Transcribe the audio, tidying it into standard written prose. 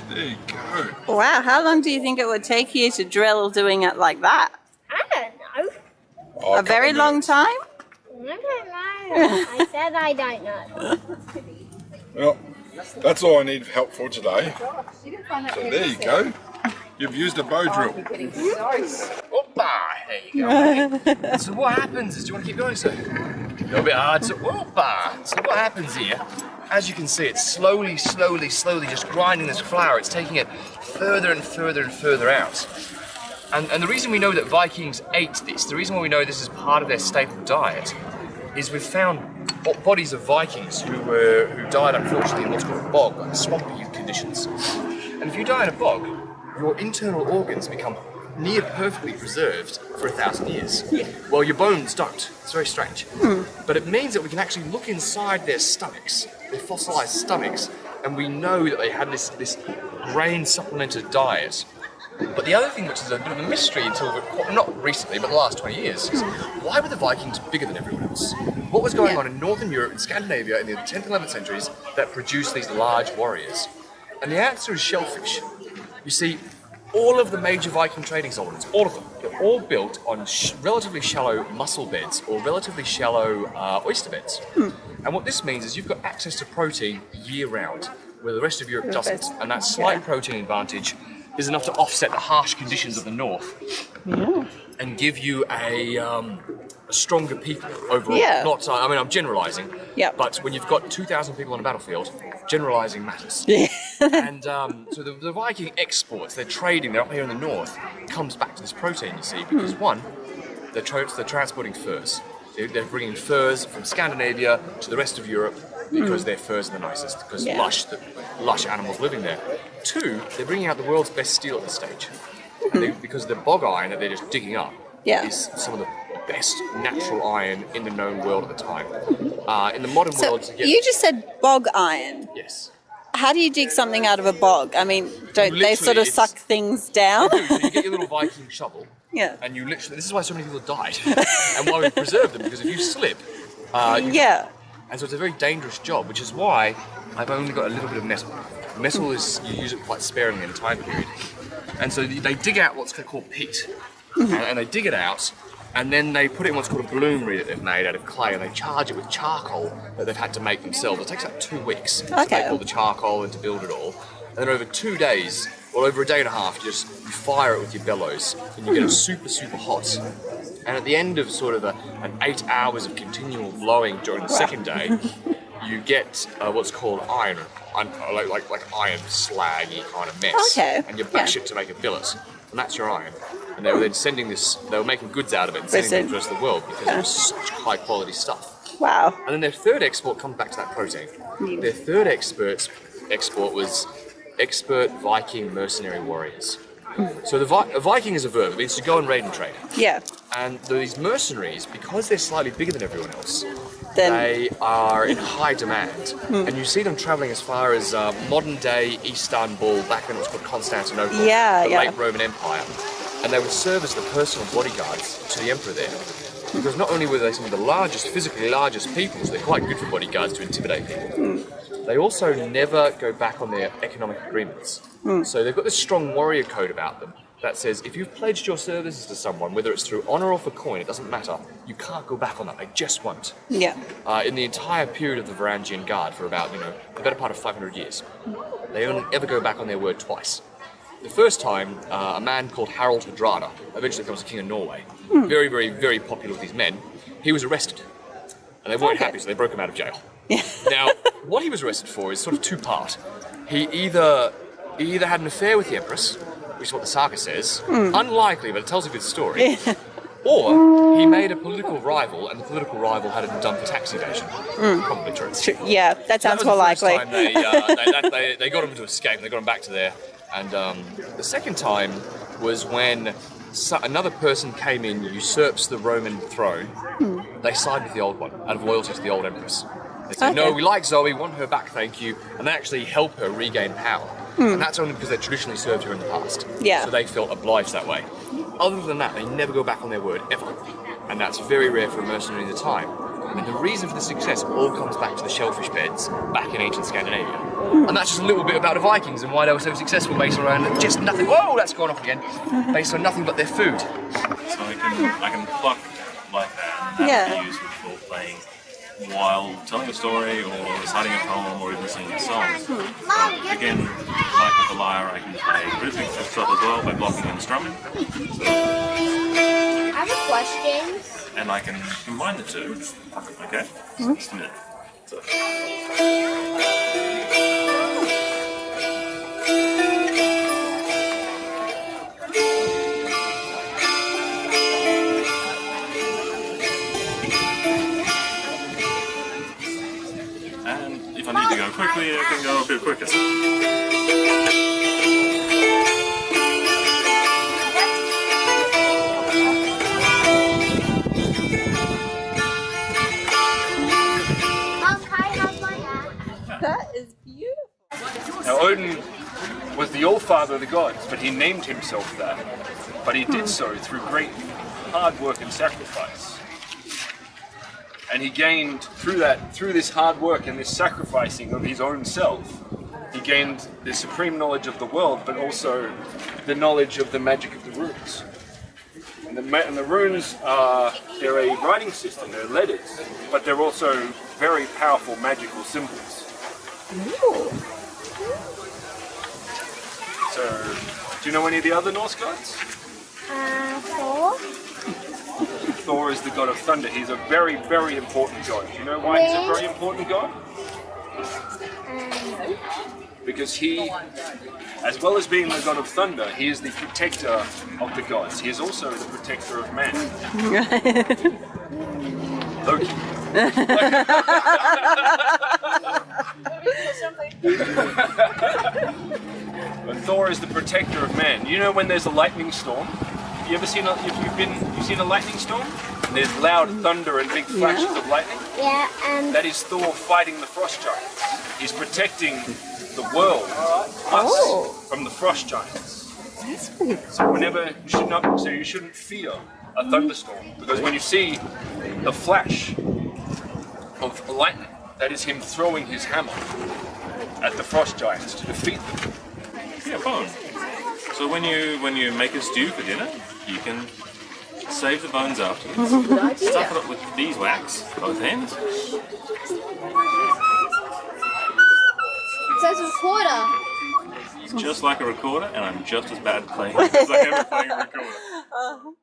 There you go. Wow, how long do you think it would take you to drill doing it like that? I don't know. Oh, A very long time? I don't know. I said I don't know. Well, that's all I need help for today. So there you go. You've used a bow drill. Oppa! There you go. So what happens is, do you want to keep going, sir? A little bit hard, so oppa! So what happens here, as you can see, it's slowly just grinding this flour. It's taking it further and further and further out. And the reason we know that Vikings ate this, the reason why we know this is part of their staple diet, is we've found bodies of Vikings who died unfortunately in what's called a bog, like swampy conditions. And if you die in a bog, your internal organs become near perfectly preserved for 1,000 years. Yeah. Well, your bones don't. It's very strange. But it means that we can actually look inside their stomachs, their fossilized stomachs, and we know that they had this grain supplemented diet. But the other thing, which is a bit of a mystery until not recently, but the last 20 years, is why were the Vikings bigger than everyone else? What was going on in Northern Europe and Scandinavia in the 10th and 11th centuries that produced these large warriors? And the answer is shellfish. You see, all of the major Viking trading settlements, all of them, they're all built on relatively shallow mussel beds or relatively shallow oyster beds. And what this means is you've got access to protein year round, where the rest of Europe doesn't. And that slight protein advantage is enough to offset the harsh conditions of the north and give you a stronger people overall. Not, I mean, I'm generalising, but when you've got 2,000 people on a battlefield, generalising matters. And so the Viking exports, their trading, they're up here in the north, comes back to this protein, you see, because one, they're transporting furs. They're bringing furs from Scandinavia to the rest of Europe because their furs are the nicest, because lush animals living there. Two, they're bringing out the world's best steel at this stage. And because the bog iron that they're just digging up is some of the best natural iron in the known world at the time. In the modern world... You just said bog iron. Yes. How do you dig something out of a bog? I mean, don't they sort of suck things down? They do. So you get your little Viking shovel, and you literally... This is why so many people died, and why we preserve them, because if you slip... And so it's a very dangerous job, which is why I've only got a little bit of metal. Metal is, you use it quite sparingly in a time period. And so they dig out what's called peat, and they dig it out, and then they put it in what's called a bloomery that they've made out of clay, and they charge it with charcoal that they've had to make themselves. It takes like 2 weeks to make all the charcoal and to build it all. And then over 2 days, or over a day and a half, you fire it with your bellows, and you get it super, super hot. And at the end of sort of an 8 hours of continual blowing during the second day, you get what's called iron, like iron slaggy kind of mess. And you bash it to make a billet, and that's your iron. And they were then sending this, they were making goods out of it and sending it to the rest of the world because it was such high quality stuff. Wow. And then their third export comes back to that protein. Their third export was expert Viking mercenary warriors. So a Viking is a verb, it means to go and raid and trade. And these mercenaries, because they're slightly bigger than everyone else, they are in high demand. And you see them travelling as far as modern day Istanbul, back when it was called Constantinople, the late Roman Empire. And they would serve as the personal bodyguards to the emperor there. Because not only were they some of the largest, physically largest people, so they're quite good for bodyguards to intimidate people, they also never go back on their economic agreements. So they've got this strong warrior code about them that says if you've pledged your services to someone, whether it's through honour or for coin, it doesn't matter, you can't go back on that, they just won't. In the entire period of the Varangian Guard, for about, the better part of 500 years, they only ever go back on their word twice. The first time, a man called Harald Hardrada, eventually becomes the king of Norway, very, very, very popular with these men, he was arrested. And they weren't happy, so they broke him out of jail. Now, what he was arrested for is sort of two-part. He either had an affair with the Empress, which is what the saga says, unlikely, but it tells a good story, or he made a political rival, and the political rival had him done for tax evasion. Probably true. Yeah, that sounds more likely. That was the first time they got him to escape, they got him back to there. And the second time was when another person came in, usurps the Roman throne. They side with the old one, out of loyalty to the old empress. They say, no, we like Zoe, want her back, thank you, and they actually help her regain power. And that's only because they traditionally served her in the past. So they felt obliged that way. Other than that, they never go back on their word, ever. And that's very rare for a mercenary at the time. And the reason for the success all comes back to the shellfish beds back in ancient Scandinavia. And that's just a little bit about the Vikings and why they were so successful based around just nothing. Whoa, that's gone off again. Based on nothing but their food. So I can pluck like that and that can be used for playing while telling a story or reciting a poem or even singing a song. Again, like with the lyre, I can play rhythmic stuff as well by blocking and strumming. I have a question. And I can combine the two. Okay? Just a minute. So. And if I need to go quickly, I can go a bit quicker. That is beautiful. Now Odin was the all-father of the gods, but he named himself that. But he did so through great hard work and sacrifice. And he gained, through this hard work and this sacrificing of his own self, he gained the supreme knowledge of the world, but also the knowledge of the magic of the runes. And the runes are, they're a writing system, they're letters, but they're also very powerful magical symbols. Ooh. So, do you know any of the other Norse gods? Thor. Thor is the god of thunder. He's a very, very important god. Do you know why he's a very important god? Because he, as well as being the god of thunder, he is the protector of the gods. He is also the protector of man. Loki. And Thor is the protector of man. You know when there's a lightning storm? You ever seen you've seen a lightning storm? And there's loud thunder and big flashes of lightning? Yeah, and that is Thor fighting the frost giants. He's protecting the world, us, from the frost giants. That's pretty cool. So whenever you shouldn't fear a thunderstorm, because when you see the flash of lightning, that is him throwing his hammer at the frost giants to defeat them. Yeah, bone. So when you make a stew for dinner, you can save the bones afterwards. Stuff it up with beeswax, both ends. it says recorder. It's just like a recorder, and I'm just as bad at playing as I am at playing a recorder.